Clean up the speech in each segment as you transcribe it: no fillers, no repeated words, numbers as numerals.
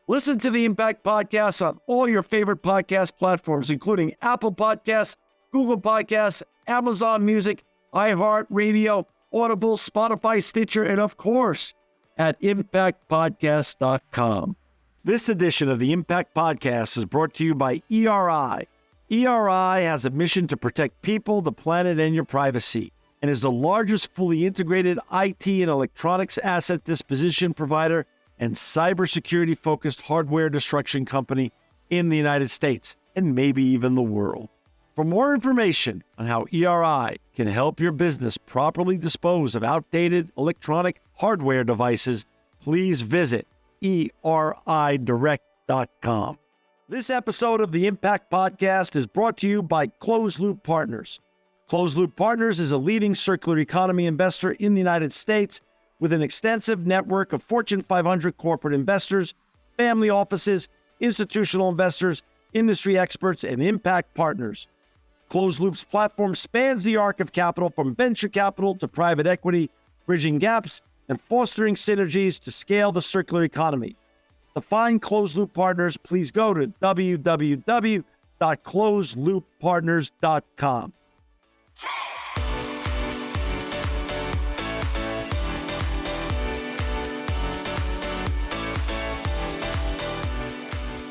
Listen to the Impact Podcast on all your favorite podcast platforms, including Apple Podcasts, Google Podcasts, Amazon Music, iHeartRadio, Audible, Spotify, Stitcher, and of course, at impactpodcast.com. This edition of the Impact Podcast is brought to you by ERI. ERI has a mission to protect people, the planet, and your privacy, and is the largest fully integrated IT and electronics asset disposition provider and cybersecurity-focused hardware destruction company in the United States, and maybe even the world. For more information on how ERI can help your business properly dispose of outdated electronic hardware devices, please visit eridirect.com. This episode of the Impact Podcast is brought to you by Closed Loop Partners. Closed Loop Partners is a leading circular economy investor in the United States with an extensive network of Fortune 500 corporate investors, family offices, institutional investors, industry experts, and impact partners. Closed Loop's platform spans the arc of capital from venture capital to private equity, bridging gaps and fostering synergies to scale the circular economy. To find Closed Loop Partners, please go to www.closedlooppartners.com.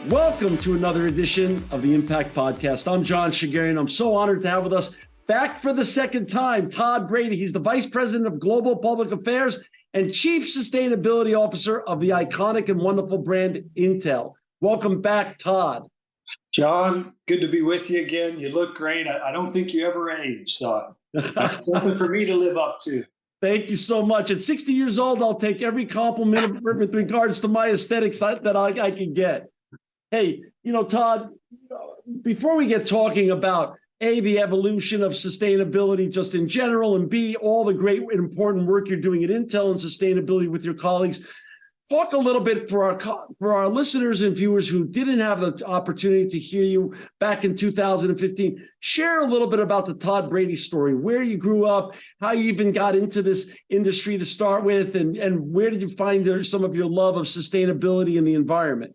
Welcome to another edition of the Impact Podcast. I'm John Shigarian. I'm so honored to have with us back for the second time, Todd Brady. He's the Vice President of Global Public Affairs and Chief Sustainability Officer of the iconic and wonderful brand Intel. Welcome back, Todd. John, good to be with you again. You look great. I don't think you ever age, so that's something for me to live up to. Thank you so much. At 60 years old, I'll take every compliment with regards to my aesthetics that I can get. Hey, Todd, before we get talking about A, the evolution of sustainability just in general, and B, all the great and important work you're doing at Intel and sustainability with your colleagues, talk a little bit for our listeners and viewers who didn't have the opportunity to hear you back in 2015. Share a little bit about the Todd Brady story, where you grew up, how you even got into this industry to start with, and where did you find some of your love of sustainability and the environment?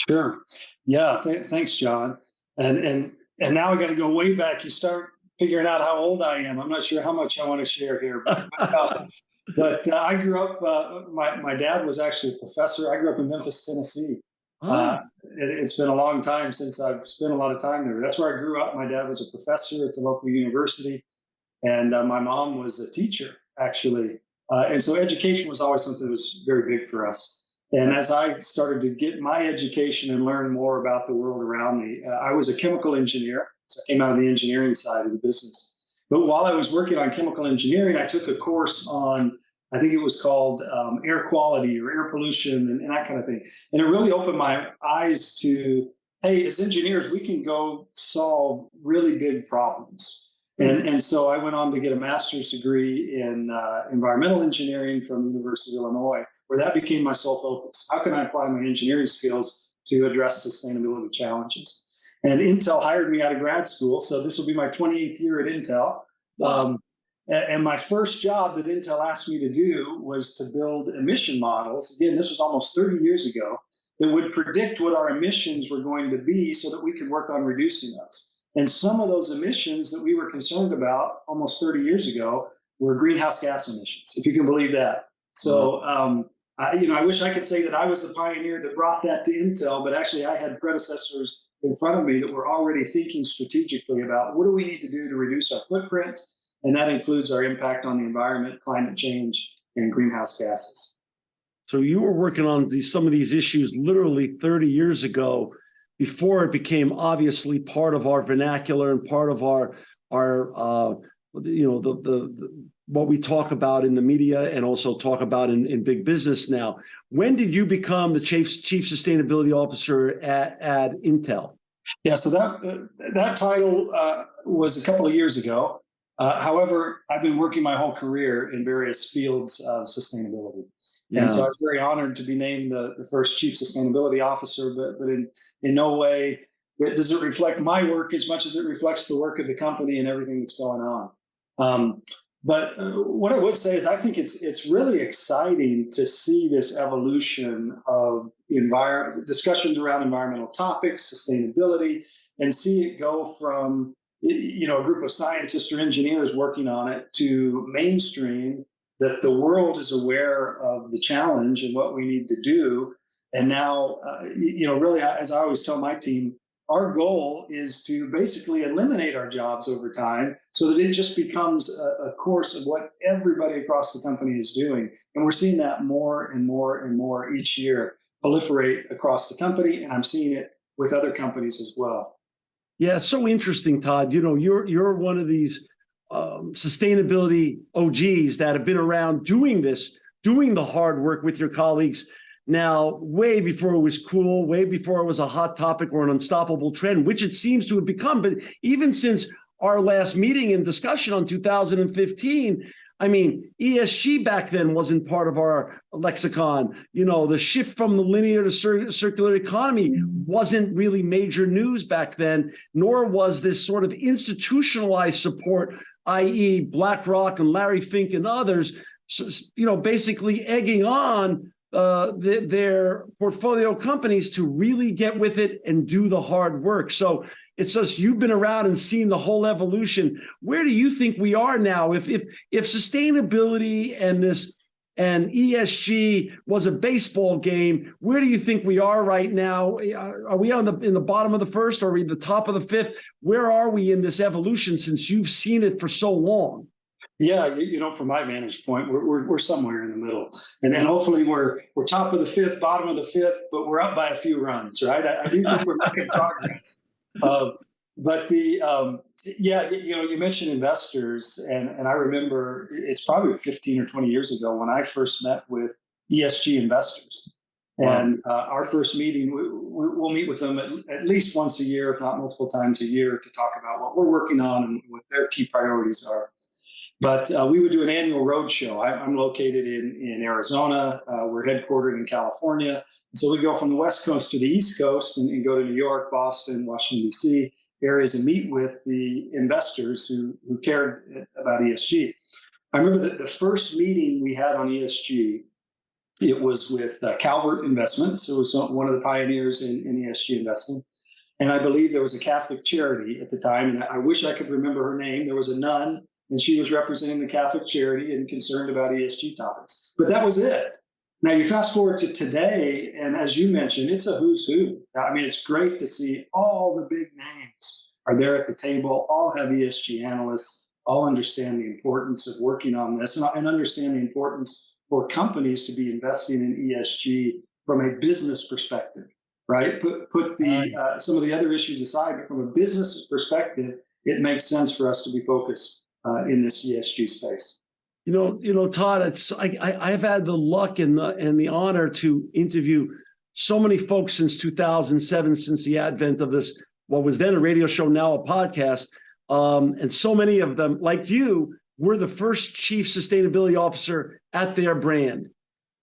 Sure. Yeah. Thanks, John. And now I got to go way back. You start figuring out how old I am. I'm not sure how much I want to share here, but I grew up. My dad was actually a professor. I grew up in Memphis, Tennessee. It's been a long time since I've spent a lot of time there. That's where I grew up. My dad was a professor at the local university, and my mom was a teacher, actually. And so education was always something that was very big for us. And as I started to get my education and learn more about the world around me, I was a chemical engineer. So I came out of the engineering side of the business. But while I was working on chemical engineering, I took a course on, I think it was called air quality or air pollution and that kind of thing. And it really opened my eyes to, hey, as engineers, we can go solve really big problems. And so I went on to get a master's degree in environmental engineering from the University of Illinois, where that became my sole focus. How can I apply my engineering skills to address sustainability challenges? And Intel hired me out of grad school. So this will be my 28th year at Intel. And my first job that Intel asked me to do was to build emission models. Again, this was almost 30 years ago, that would predict what our emissions were going to be so that we could work on reducing those. And some of those emissions that we were concerned about almost 30 years ago were greenhouse gas emissions, if you can believe that. So, I wish I could say that I was the pioneer that brought that to Intel, but actually I had predecessors in front of me that were already thinking strategically about what do we need to do to reduce our footprint, and that includes our impact on the environment, climate change, and greenhouse gases. So you were working on some of these issues literally 30 years ago, before it became obviously part of our vernacular and part of our what we talk about in the media and also talk about in big business now. When did you become the chief sustainability officer at Intel? Yeah, so that title was a couple of years ago. However, I've been working my whole career in various fields of sustainability. Yeah. And so I was very honored to be named the first chief sustainability officer, but in no way does it reflect my work as much as it reflects the work of the company and everything that's going on. what I would say is I think it's really exciting to see this evolution of discussions around environmental topics, sustainability, and see it go from a group of scientists or engineers working on it to mainstream, that the world is aware of the challenge and what we need to do. And now, really, as I always tell my team, our goal is to basically eliminate our jobs over time so that it just becomes a course of what everybody across the company is doing. And we're seeing that more and more and more each year proliferate across the company. And I'm seeing it with other companies as well. Yeah, it's so interesting, Todd. You're one of these sustainability OGs that have been around doing the hard work with your colleagues now, way before it was cool, way before it was a hot topic or an unstoppable trend, which it seems to have become. But even since our last meeting and discussion on 2015, I mean, ESG back then wasn't part of our lexicon. The shift from the linear to circular economy wasn't really major news back then, nor was this sort of institutionalized support, i.e. BlackRock and Larry Fink and others, basically egging on their portfolio companies to really get with it and do the hard work. So it's just, you've been around and seen the whole evolution. Where do you think we are now? If sustainability and ESG was a baseball game, where do you think we are right now? Are we in the bottom of the first? Or are we at the top of the fifth? Where are we in this evolution since you've seen it for so long? Yeah, from my vantage point, we're somewhere in the middle, and hopefully we're top of the fifth, bottom of the fifth, but we're up by a few runs, right? I do think we're making progress. You mentioned investors, and I remember it's probably 15 or 20 years ago when I first met with ESG investors. Wow. And our first meeting, we'll meet with them at least once a year, if not multiple times a year, to talk about what we're working on and what their key priorities are. But we would do an annual roadshow. I'm located in Arizona. We're headquartered in California. And so we go from the West Coast to the East Coast and go to New York, Boston, Washington, D.C. areas and meet with the investors who cared about ESG. I remember the first meeting we had on ESG, it was with Calvert Investments. It was one of the pioneers in ESG investing. And I believe there was a Catholic charity at the time, and I wish I could remember her name. There was a nun, and she was representing the Catholic charity and concerned about ESG topics. But that was it. Now you fast forward to today, and as you mentioned, it's a who's who. I mean, it's great to see all the big names are there at the table, all have ESG analysts, all understand the importance of working on this and understand the importance for companies to be investing in ESG from a business perspective, right? Put some of the other issues aside, but from a business perspective, it makes sense for us to be focused in this ESG space. Todd, I've had the luck and the honor to interview so many folks since 2007, since the advent of this, what was then a radio show, now a podcast. And so many of them, like you, were the first chief sustainability officer at their brand.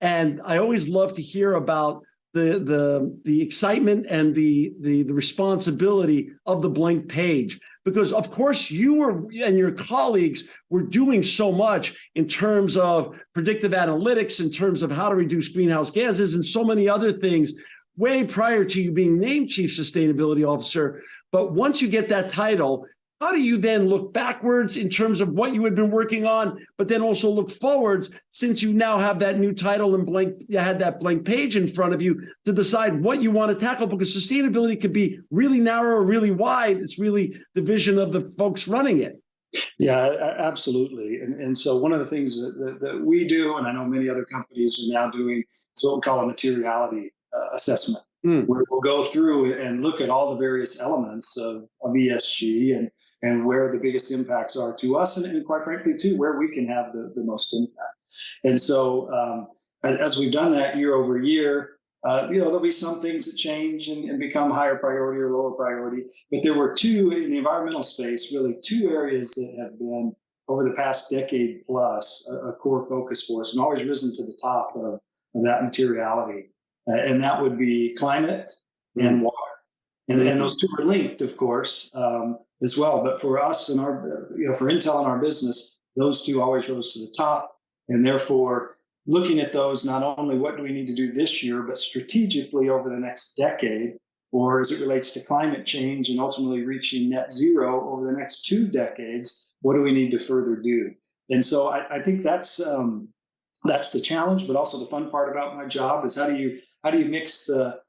And I always love to hear about the excitement and the responsibility of the blank page, because of course you and your colleagues were doing so much in terms of predictive analytics, in terms of how to reduce greenhouse gases and so many other things way prior to you being named Chief Sustainability Officer. But once you get that title, how do you then look backwards in terms of what you had been working on, but then also look forwards, since you now have that new title and you had that blank page in front of you to decide what you want to tackle? Because sustainability could be really narrow or really wide. It's really the vision of the folks running it. Yeah, absolutely. And so one of the things that we do, and I know many other companies are now doing, is what we call a materiality assessment, where we'll go through and look at all the various elements of ESG and where the biggest impacts are to us, and quite frankly, too, where we can have the most impact. And so as we've done that year over year, there'll be some things that change and become higher priority or lower priority. But there were two in the environmental space, really two areas that have been over the past decade plus a core focus for us and always risen to the top of that materiality. And that would be climate and water. And those two are linked, of course, as well. But for us and for Intel and our business, those two always rose to the top. And therefore, looking at those, not only what do we need to do this year, but strategically over the next decade, or as it relates to climate change and ultimately reaching net zero over the next 2 decades, what do we need to further do? And so I think that's the challenge, but also the fun part about my job is how do you mix the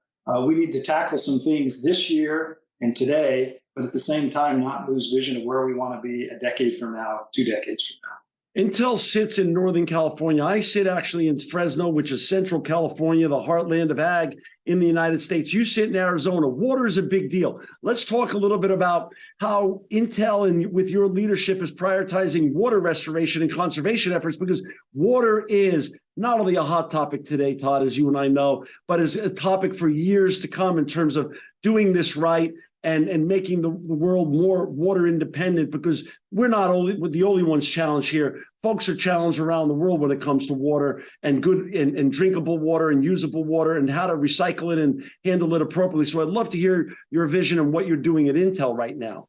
we need to tackle some things this year and today, but at the same time not lose vision of where we want to be a decade from now, 2 decades from now. Intel sits in Northern California. I sit actually in Fresno, which is Central California, the heartland of ag in the United States. You sit in Arizona. Water is a big deal. Let's talk a little bit about how Intel and with your leadership is prioritizing water restoration and conservation efforts, because water is not only a hot topic today, Todd, as you and I know, but is a topic for years to come in terms of doing this right and making the world more water independent, because we're not the only ones challenged here. Folks are challenged around the world when it comes to water and good and drinkable water and usable water and how to recycle it and handle it appropriately. So I'd love to hear your vision and what you're doing at Intel right now.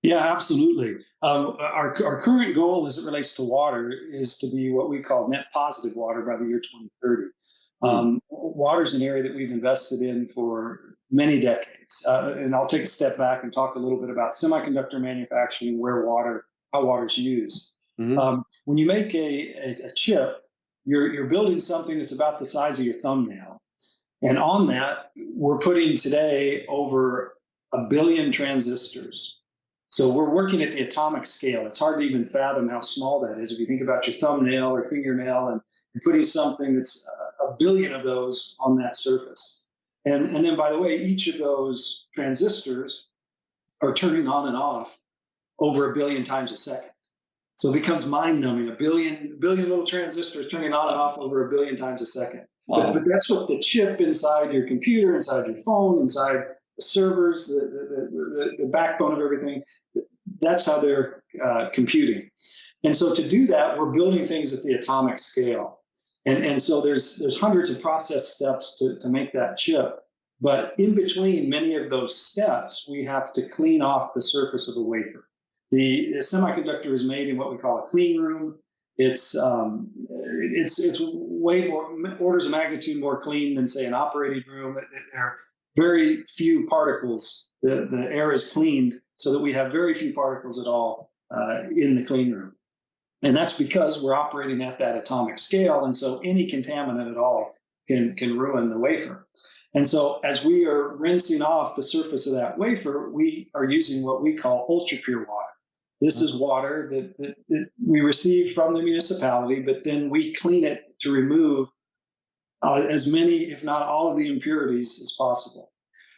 Yeah, absolutely. Our current goal as it relates to water is to be what we call net positive water by the year 2030. Water is an area that we've invested in for many decades. And I'll take a step back and talk a little bit about semiconductor manufacturing, how water is used. When you make a chip, you're building something that's about the size of your thumbnail. And on that, we're putting today over 1 billion transistors. So we're working at the atomic scale. It's hard to even fathom how small that is if you think about your thumbnail or fingernail and putting something that's 1 billion of those on that surface. And then, by the way, each of those transistors are turning on and off over 1 billion times a second. So it becomes mind-numbing. 1 billion little transistors turning on and off over 1 billion times a second. Wow. But that's what the chip inside your computer, inside your phone, inside the servers, the backbone of everything, that's how they're computing. And so to do that, we're building things at the atomic scale. And so there's hundreds of process steps to make that chip. But in between many of those steps, we have to clean off the surface of the wafer. The semiconductor is made in what we call a clean room. It's way more orders of magnitude more clean than, say, an operating room. There are very few particles. The air is cleaned so that we have very few particles at all in the clean room. And that's because we're operating at that atomic scale. And so any contaminant at all can ruin the wafer. And so as we are rinsing off the surface of that wafer, we are using what we call ultra pure water. This is water that we receive from the municipality, but then we clean it to remove as many, if not all, of the impurities as possible.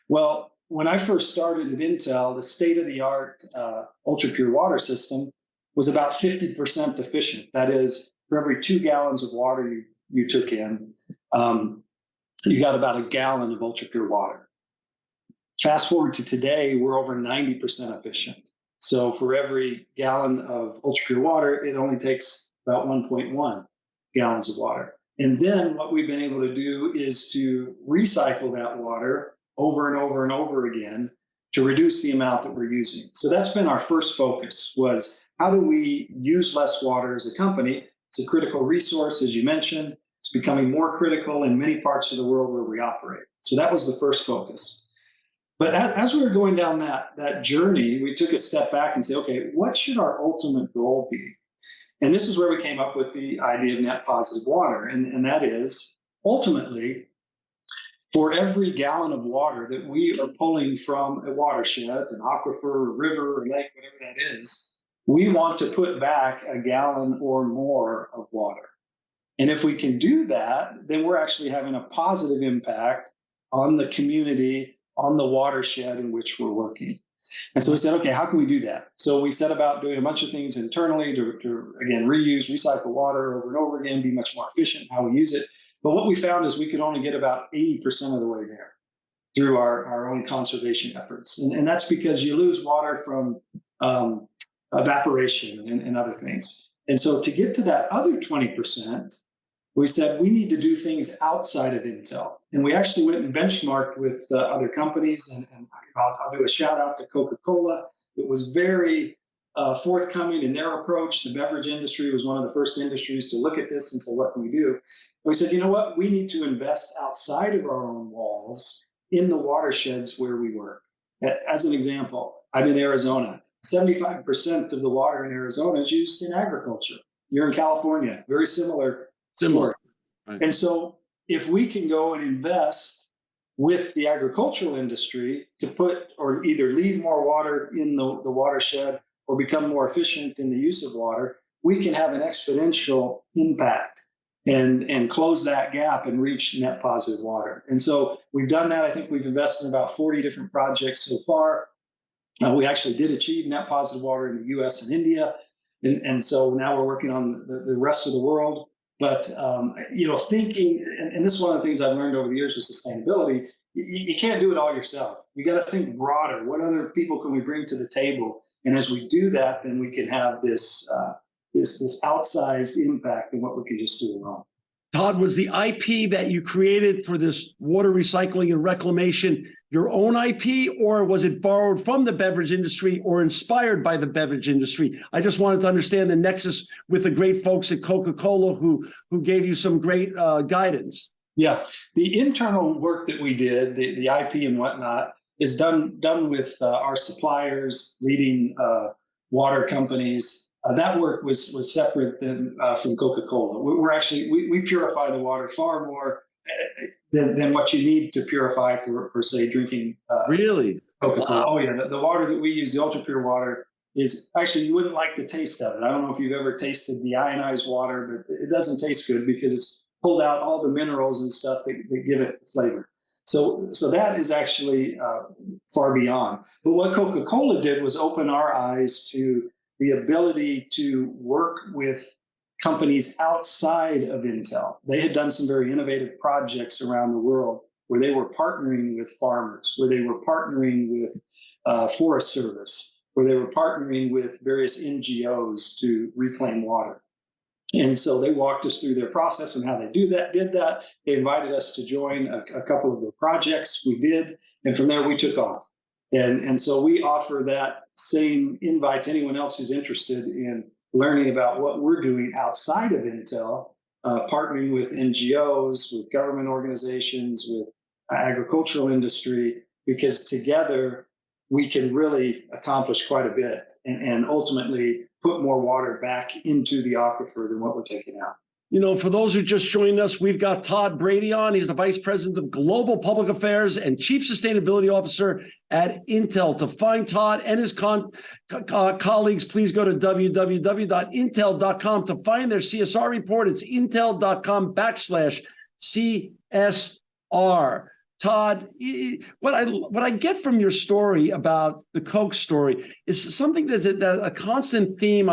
Well, when I first started at Intel, the state-of-the-art ultra pure water system was about 50% efficient. That is, for every 2 gallons of water you took in, you got about 1 gallon of ultra pure water. Fast forward to today, we're over 90% efficient. So for every gallon of ultra pure water, it only takes about 1.1 gallons of water. And then what we've been able to do is to recycle that water over and over and over again to reduce the amount that we're using. So that's been our first focus, was how do we use less water as a company? It's a critical resource, as you mentioned. It's becoming more critical in many parts of the world where we operate. So that was the first focus. But as we were going down that journey, we took a step back and said, okay, what should our ultimate goal be? And this is where we came up with the idea of net positive water. And that is, ultimately, for every gallon of water that we are pulling from a watershed, an aquifer, a river, a lake, whatever that is, we want to put back 1 gallon or more of water. And if we can do that, then we're actually having a positive impact on the community, on the watershed in which we're working. And so we said, okay, how can we do that? So we set about doing a bunch of things internally to again, reuse, recycle water over and over again, be much more efficient in how we use it. But what we found is we could only get about 80% of the way there through our own conservation efforts. And that's because you lose water from evaporation and other things. And so to get to that other 20%, we said we need to do things outside of Intel. And we actually went and benchmarked with other companies. And I'll do a shout out to Coca-Cola. It was very forthcoming in their approach. The beverage industry was one of the first industries to look at this and say, what can we do? We said, you know what, we need to invest outside of our own walls in the watersheds where we work. As an example, I'm in Arizona. 75% of the water in Arizona is used in agriculture. You're in California, very similar story. Right. And so if we can go and invest with the agricultural industry to put or either leave more water in the watershed or become more efficient in the use of water, we can have an exponential impact and close that gap and reach net positive water. And so we've done that. I think we've invested in about 40 different projects so far. We actually did achieve net positive water in the US and India. And so now we're working on the rest of the world. But, thinking, and this is one of the things I've learned over the years with sustainability, you can't do it all yourself. You got to think broader. What other people can we bring to the table? And as we do that, then we can have this outsized impact than what we can just do alone. Todd, was the IP that you created for this water recycling and reclamation your own IP, or was it borrowed from the beverage industry or inspired by the beverage industry? I just wanted to understand the nexus with the great folks at Coca-Cola who gave you some great guidance. Yeah, the internal work that we did, the IP and whatnot, is done with our suppliers, leading water companies. That work was separate than from Coca-Cola. We're actually we purify the water far more than what you need to purify for say drinking. Really? Coca-Cola. Oh yeah, the water that we use, the ultra pure water, is actually, you wouldn't like the taste of it. I don't know if you've ever tasted the ionized water, but it doesn't taste good because it's pulled out all the minerals and stuff that give it flavor. So that is actually far beyond. But what Coca-Cola did was open our eyes to the ability to work with companies outside of Intel. They had done some very innovative projects around the world where they were partnering with farmers, where they were partnering with Forest Service, where they were partnering with various NGOs to reclaim water. And so they walked us through their process and how they did that. They invited us to join a couple of the projects. We did, and from there we took off. And so we offer that same invite to anyone else who's interested in learning about what we're doing outside of Intel, partnering with NGOs, with government organizations, with agricultural industry, because together we can really accomplish quite a bit and ultimately put more water back into the aquifer than what we're taking out. You know, for those who just joined us, we've got Todd Brady on. He's the Vice President of Global Public Affairs and Chief Sustainability Officer at Intel. To find Todd and his colleagues, please go to www.intel.com to find their CSR report. It's intel.com/CSR. Todd, what I get from your story about the Coke story is something that's a constant theme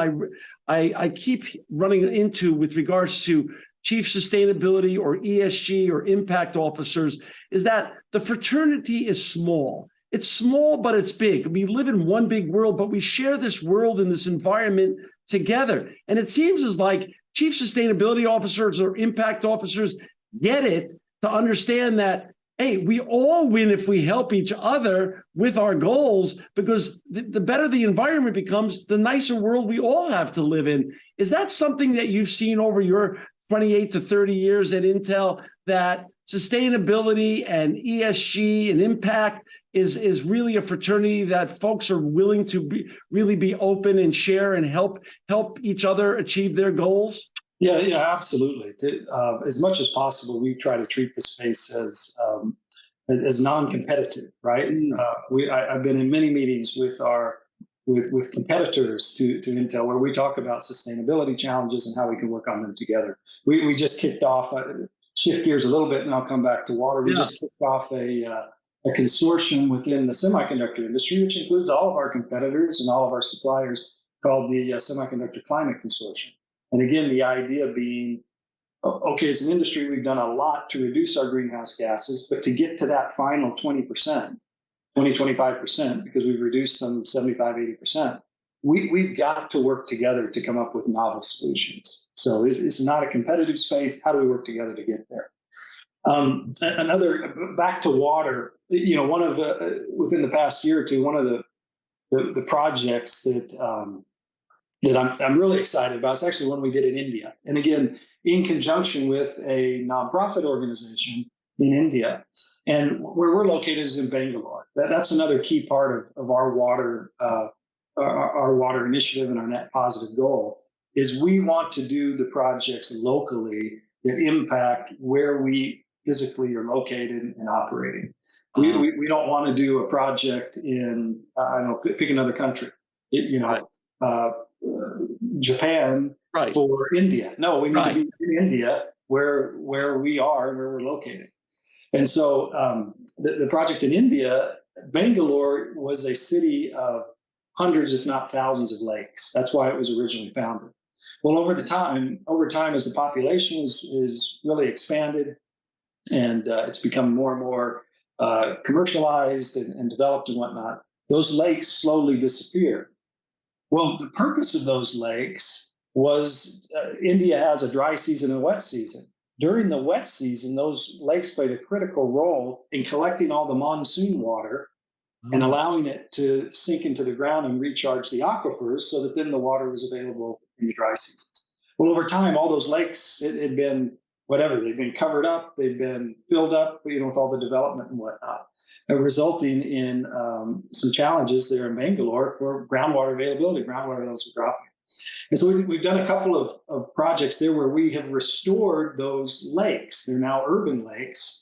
I keep running into with regards to chief sustainability or ESG or impact officers, is that the fraternity is small. It's small, but it's big. We live in one big world, but we share this world and this environment together. And it seems as like chief sustainability officers or impact officers get it to understand that, hey, we all win if we help each other with our goals, because the better the environment becomes, the nicer world we all have to live in. Is that something that you've seen over your 28 to 30 years at Intel, that sustainability and ESG and impact is really a fraternity that folks are willing to really be open and share and help each other achieve their goals? Yeah, absolutely. As much as possible, we try to treat the space as non-competitive, right? I've been in many meetings with competitors to Intel where we talk about sustainability challenges and how we can work on them together. We just kicked off, shift gears a little bit, and I'll come back to water. We just kicked off a consortium within the semiconductor industry, which includes all of our competitors and all of our suppliers, called the Semiconductor Climate Consortium. And again, the idea being, okay, as an industry, we've done a lot to reduce our greenhouse gases, but to get to that final 20%, 25%, because we've reduced them 75, 80%, we've got to work together to come up with novel solutions. So it's not a competitive space. How do we work together to get there? Back to water, within the past year or two, one of the projects that that I'm really excited about. It's actually one we did in India. And again, in conjunction with a nonprofit organization in India. And where we're located is in Bangalore. That's another key part of our water initiative and our net positive goal is we want to do the projects locally that impact where we physically are located and operating. We don't want to do a project in, I don't know, pick another country, Right. Japan Right. for India. No, we need Right. to be in India where we are and where we're located. And so the project in India, Bangalore was a city of hundreds, if not thousands of lakes. That's why it was originally founded. Well, over time, as the population is really expanded and it's become more and more commercialized and developed and whatnot, those lakes slowly disappeared. Well, the purpose of those lakes was India has a dry season and a wet season. During the wet season, those lakes played a critical role in collecting all the monsoon water and allowing it to sink into the ground and recharge the aquifers so that then the water was available in the dry seasons. Well, over time, all those lakes had been whatever, they've been covered up, they've been filled up, with all the development and whatnot, resulting in some challenges there in Bangalore for groundwater availability. Groundwater levels are dropping. And so we've done a couple of projects there where we have restored those lakes. They're now urban lakes.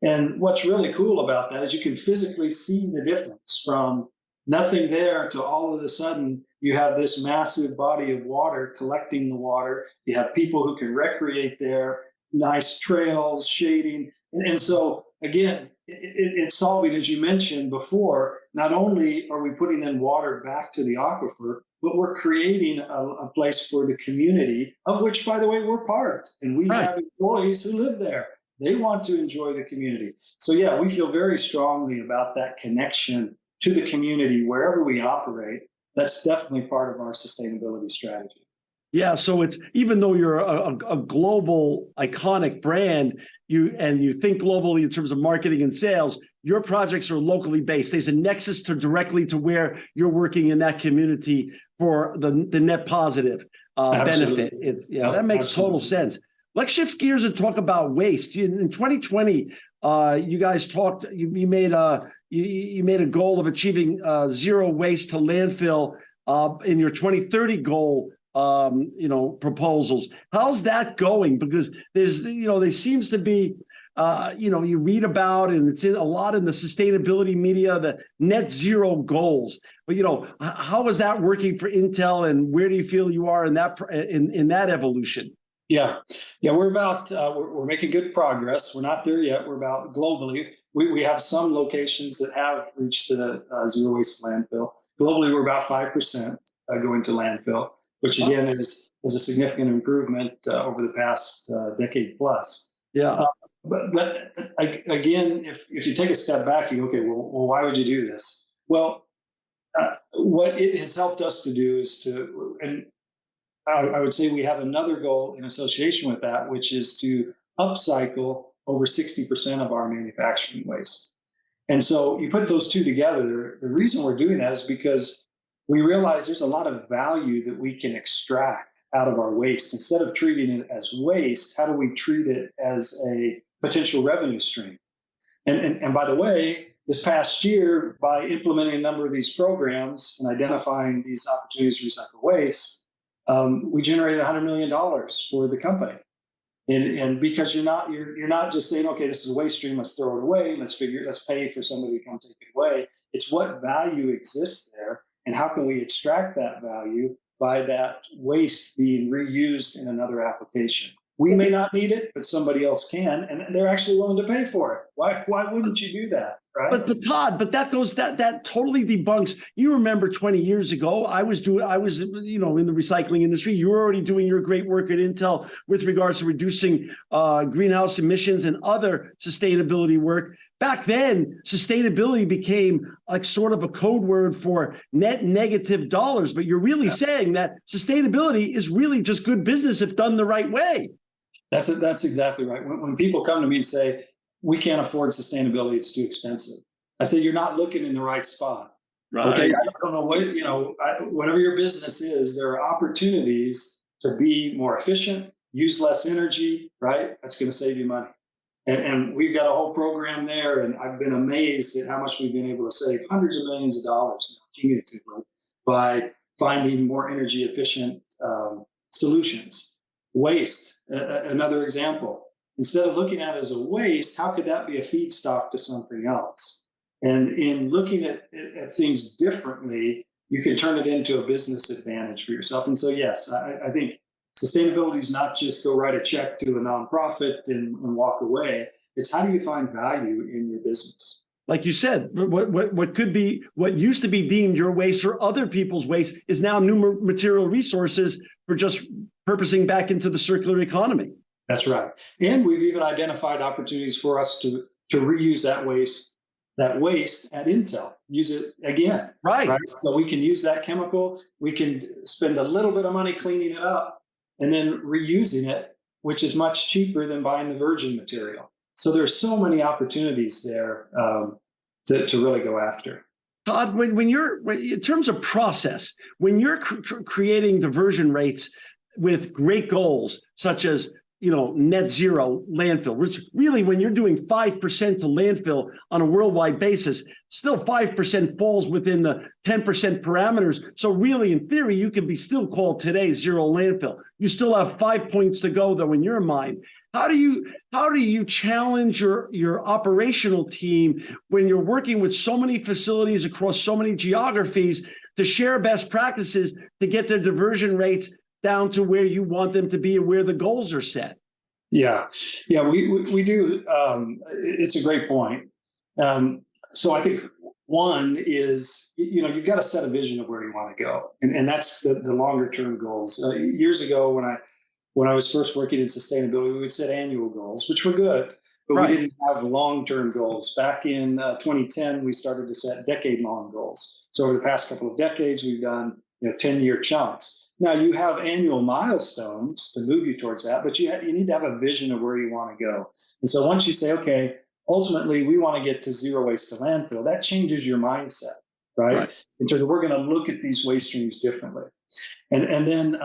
And what's really cool about that is you can physically see the difference from nothing there to all of a sudden you have this massive body of water collecting the water. You have people who can recreate there, nice trails, shading. And so, again, it's solving, as you mentioned before, not only are we putting then water back to the aquifer, but we're creating a place for the community, of which, by the way, we're part. And we have employees who live there. They want to enjoy the community. So, yeah, we feel very strongly about that connection to the community wherever we operate. That's definitely part of our sustainability strategy. Yeah, so it's even though you're a global iconic brand, you think globally in terms of marketing and sales, your projects are locally based. There's a nexus directly to where you're working in that community for the net positive benefit. That makes total sense. Let's shift gears and talk about waste. In 2020, you guys talked. You made a goal of achieving zero waste to landfill in your 2030 goal. Proposals. How's that going? Because there seems to be, you read about, and it's a lot in the sustainability media, the net zero goals. But how is that working for Intel, and where do you feel you are in that evolution? Yeah, we're making good progress. We're not there yet. We're about globally. We have some locations that have reached the zero waste landfill. Globally, we're about 5% going to landfill, which again is a significant improvement over the past decade plus. Yeah. But again, if you take a step back, you go, okay, well, why would you do this? Well, what it has helped us to do is and I would say we have another goal in association with that, which is to upcycle over 60% of our manufacturing waste. And so you put those two together, the reason we're doing that is because we realize there's a lot of value that we can extract out of our waste. Instead of treating it as waste, how do we treat it as a potential revenue stream? And by the way, this past year, by implementing a number of these programs and identifying these opportunities to recycle waste, we generated $100 million for the company. And because you're not just saying, okay, this is a waste stream, let's throw it away, let's pay for somebody to come take it away. It's what value exists there, and how can we extract that value by that waste being reused in another application. We may not need it, but somebody else can, and they're actually willing to pay for it. Why wouldn't you do that? Right? But Todd, that totally debunks. You remember 20 years ago, I was in the recycling industry. You were already doing your great work at Intel with regards to reducing greenhouse emissions and other sustainability work. Back then, sustainability became like sort of a code word for net negative dollars. But you're really saying that sustainability is really just good business if done the right way. That's exactly right. When people come to me and say, we can't afford sustainability, it's too expensive, I say, you're not looking in the right spot. Okay, Right. I don't know what, whatever your business is, there are opportunities to be more efficient, use less energy, right? That's going to save you money. And we've got a whole program there, and I've been amazed at how much we've been able to save hundreds of millions of dollars cumulatively by finding more energy efficient solutions. Waste, another example. Instead of looking at it as a waste, how could that be a feedstock to something else? And in looking at things differently, you can turn it into a business advantage for yourself. And so, yes, I think sustainability is not just go write a check to a nonprofit and walk away. It's how do you find value in your business? Like you said, what could be what used to be deemed your waste or other people's waste is now new material resources for just purposing back into the circular economy. That's right. And we've even identified opportunities for us to reuse that waste at Intel, use it again. Right. So we can use that chemical. We can spend a little bit of money cleaning it up and then reusing it, which is much cheaper than buying the virgin material. So there's so many opportunities there to really go after. Todd, when you're in terms of process, when you're creating diversion rates with great goals such as net zero landfill, which really when you're doing 5% to landfill on a worldwide basis, still 5% falls within the 10% parameters. So really, in theory, you can be still called today zero landfill. You still have 5 points to go, though, in your mind. How do you challenge your operational team when you're working with so many facilities across so many geographies to share best practices to get their diversion rates down to where you want them to be and where the goals are set? Yeah, we do. It's a great point. So I think one is, you've got to set a vision of where you want to go, and that's the longer term goals. Years ago, when I was first working in sustainability, we would set annual goals, which were good, but Right. we didn't have long-term goals. Back in 2010, we started to set decade-long goals. So over the past couple of decades, we've done 10-year chunks. Now you have annual milestones to move you towards that, but you need to have a vision of where you want to go. And so once you say, okay, ultimately we want to get to zero waste to landfill, that changes your mindset, right? In terms of we're going to look at these waste streams differently. And then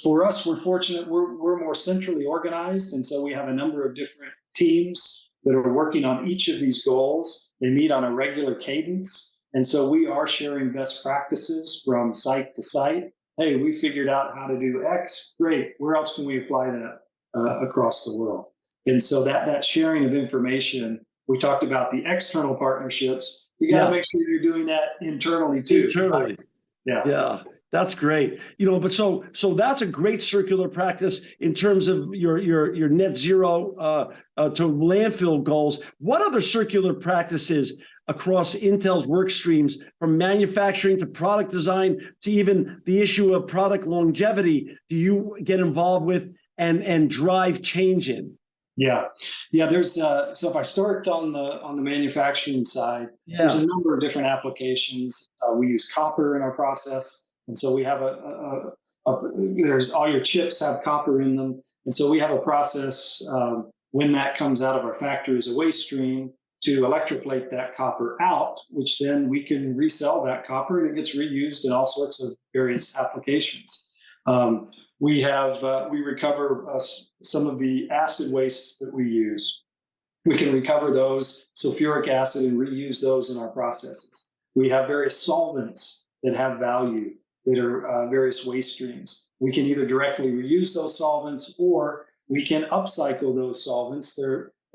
for us, we're fortunate, we're more centrally organized. And so we have a number of different teams that are working on each of these goals. They meet on a regular cadence. And so we are sharing best practices from site to site. Hey, we figured out how to do X. Great. Where else can we apply that across the world? And so that sharing of information, we talked about the external partnerships. You got to make sure you're doing that internally too. Internally. Right? Yeah. Yeah. That's great. But so that's a great circular practice in terms of your net zero to landfill goals. What other circular practices across Intel's work streams, from manufacturing to product design to even the issue of product longevity, do you get involved with and drive change in? Yeah. There's so if I start on the manufacturing side, there's a number of different applications. We use copper in our process. And so we have there's all your chips have copper in them. And so we have a process when that comes out of our factory as a waste stream to electroplate that copper out, which then we can resell that copper and it gets reused in all sorts of various applications. We recover some of the acid waste that we use. We can recover those, sulfuric acid, and reuse those in our processes. We have various solvents that have value that are various waste streams. We can either directly reuse those solvents or we can upcycle those solvents.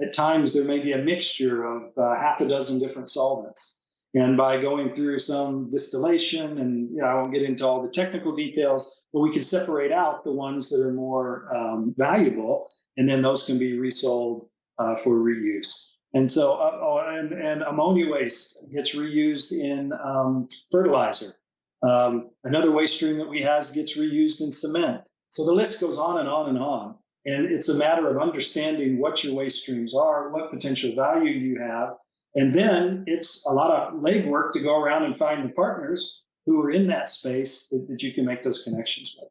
At times, there may be a mixture of half a dozen different solvents. And by going through some distillation, and I won't get into all the technical details, but we can separate out the ones that are more valuable, and then those can be resold for reuse. And so, and ammonia waste gets reused in fertilizer. Another waste stream that we have gets reused in cement. So the list goes on and on and on. And it's a matter of understanding what your waste streams are, what potential value you have. And then it's a lot of legwork to go around and find the partners who are in that space that you can make those connections with.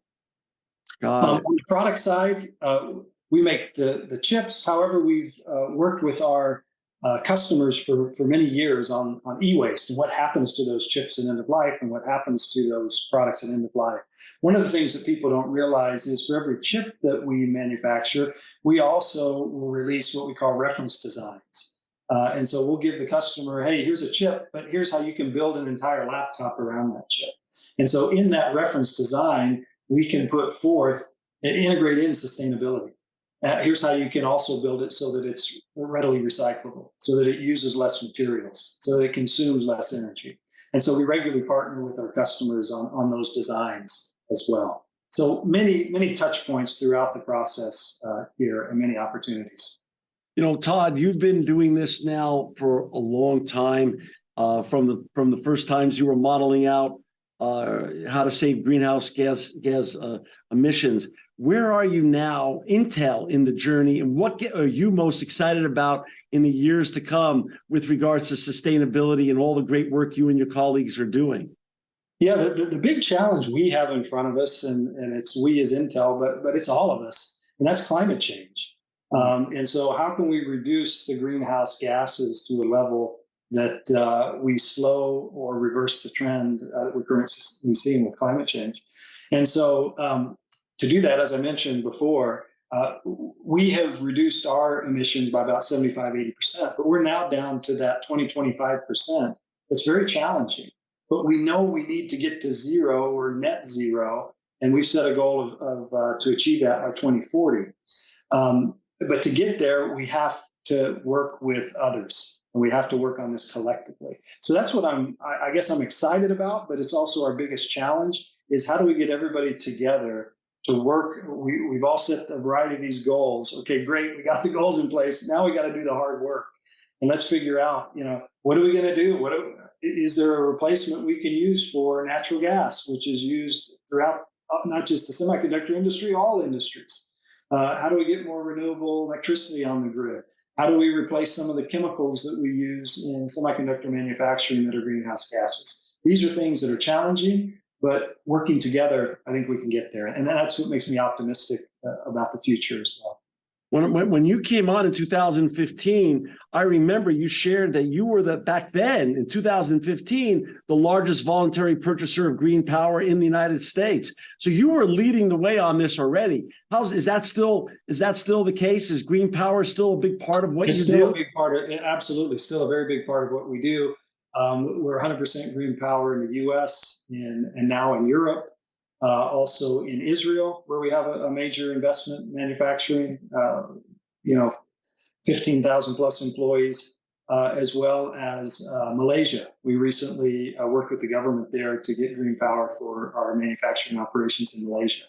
On the product side, we make the chips. However, we've worked with our customers for many years on e-waste and what happens to those chips at end of life and what happens to those products at end of life. One of the things that people don't realize is for every chip that we manufacture, we also will release what we call reference designs. And so we'll give the customer, hey, here's a chip, but here's how you can build an entire laptop around that chip. And so in that reference design, we can put forth and integrate in sustainability. Here's how you can also build it so that it's readily recyclable, so that it uses less materials, so that it consumes less energy. And so we regularly partner with our customers on those designs as well. So many touch points throughout the process here and many opportunities. Todd, you've been doing this now for a long time, from the first times you were modeling out how to save greenhouse gas emissions. Where are you now, Intel, in the journey, and what are you most excited about in the years to come with regards to sustainability and all the great work you and your colleagues are doing? Yeah, the big challenge we have in front of us, and it's we as Intel, but it's all of us, and that's climate change. And so how can we reduce the greenhouse gases to a level that we slow or reverse the trend that we're currently seeing with climate change? And so to do that, as I mentioned before, we have reduced our emissions by about 75-80%, but we're now down to that 20-25%. It's very challenging, but we know we need to get to zero or net zero, and we've set a goal of to achieve that by 2040. But to get there, we have to work with others, and we have to work on this collectively. So that's what I guess I'm excited about, but it's also our biggest challenge is how do we get everybody together to work? We've all set a variety of these goals. Okay, great, we got the goals in place. Now we got to do the hard work, and let's figure out, what are we going to do? Is there a replacement we can use for natural gas, which is used throughout not just the semiconductor industry, all industries? How do we get more renewable electricity on the grid? How do we replace some of the chemicals that we use in semiconductor manufacturing that are greenhouse gases? These are things that are challenging, but working together, I think we can get there. And that's what makes me optimistic about the future as well. When you came on in 2015, I remember you shared that you were back then in 2015, the largest voluntary purchaser of green power in the United States. So you were leading the way on this already. Is that still the case? Is green power still a big part of what you do? It's still a big part of it. Absolutely. Still a very big part of what we do. We're 100% green power in the US and now in Europe. Also in Israel, where we have a major investment manufacturing, 15,000 plus employees, as well as Malaysia. We recently worked with the government there to get green power for our manufacturing operations in Malaysia.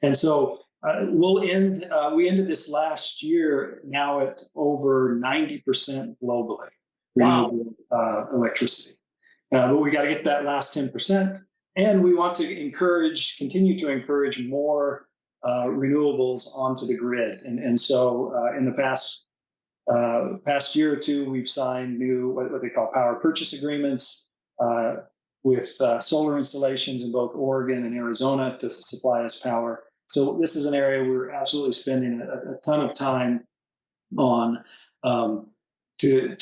And so we ended this last year now at over 90% globally, renewable electricity. But we got to get that last 10%. And we want to continue to encourage more renewables onto the grid. And so in the past year or two, we've signed new, what they call power purchase agreements with solar installations in both Oregon and Arizona to supply us power. So this is an area we're absolutely spending a ton of time on to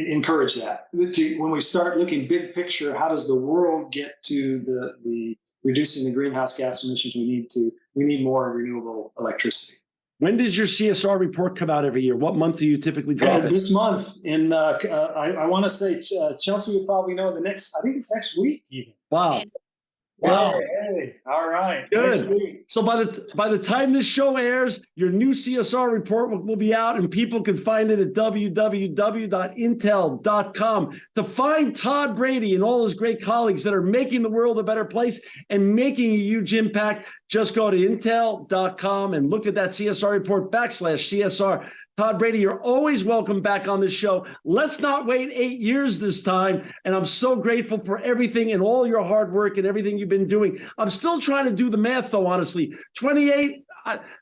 encourage that. When we start looking big picture, how does the world get to the reducing the greenhouse gas emissions we need more renewable electricity. When does your CSR report come out every year? What month do you typically drop it? This month. I want to say Chelsea will probably know I think it's next week even. Wow. Wow. Hey, all right. Good. So by the time this show airs, your new CSR report will be out, and people can find it at www.intel.com. To find Todd Brady and all his great colleagues that are making the world a better place and making a huge impact, just go to intel.com and look at that CSR report /CSR. Todd Brady, you're always welcome back on this show. Let's not wait 8 years this time. And I'm so grateful for everything and all your hard work and everything you've been doing. I'm still trying to do the math, though, honestly. 28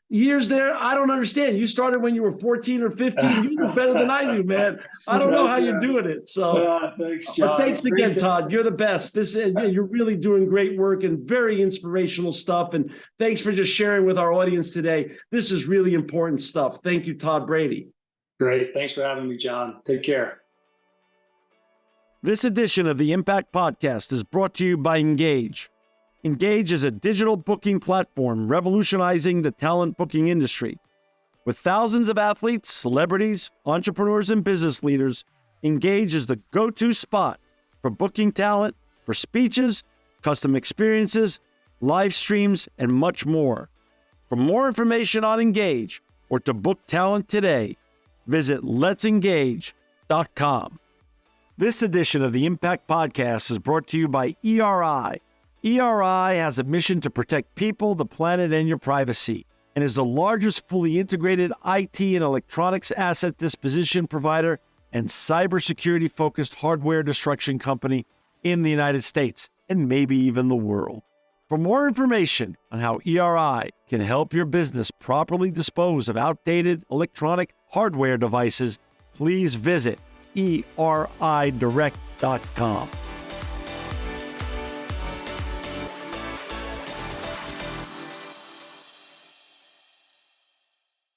years there, I don't understand. You started when you were 14 or 15. You do better than I do, man. I don't know how you're doing it. So, thanks, John. But thanks again, Todd. You're the best. You're really doing great work and very inspirational stuff. And thanks for just sharing with our audience today. This is really important stuff. Thank you, Todd Brady. Great. Thanks for having me, John. Take care. This edition of the Impact Podcast is brought to you by Engage. Engage is a digital booking platform revolutionizing the talent booking industry. With thousands of athletes, celebrities, entrepreneurs, and business leaders, Engage is the go-to spot for booking talent, for speeches, custom experiences, live streams, and much more. For more information on Engage or to book talent today, visit letsengage.com. This edition of the Impact Podcast is brought to you by ERI. ERI has a mission to protect people, the planet, and your privacy, and is the largest fully integrated IT and electronics asset disposition provider and cybersecurity-focused hardware destruction company in the United States, and maybe even the world. For more information on how ERI can help your business properly dispose of outdated electronic hardware devices, please visit eridirect.com.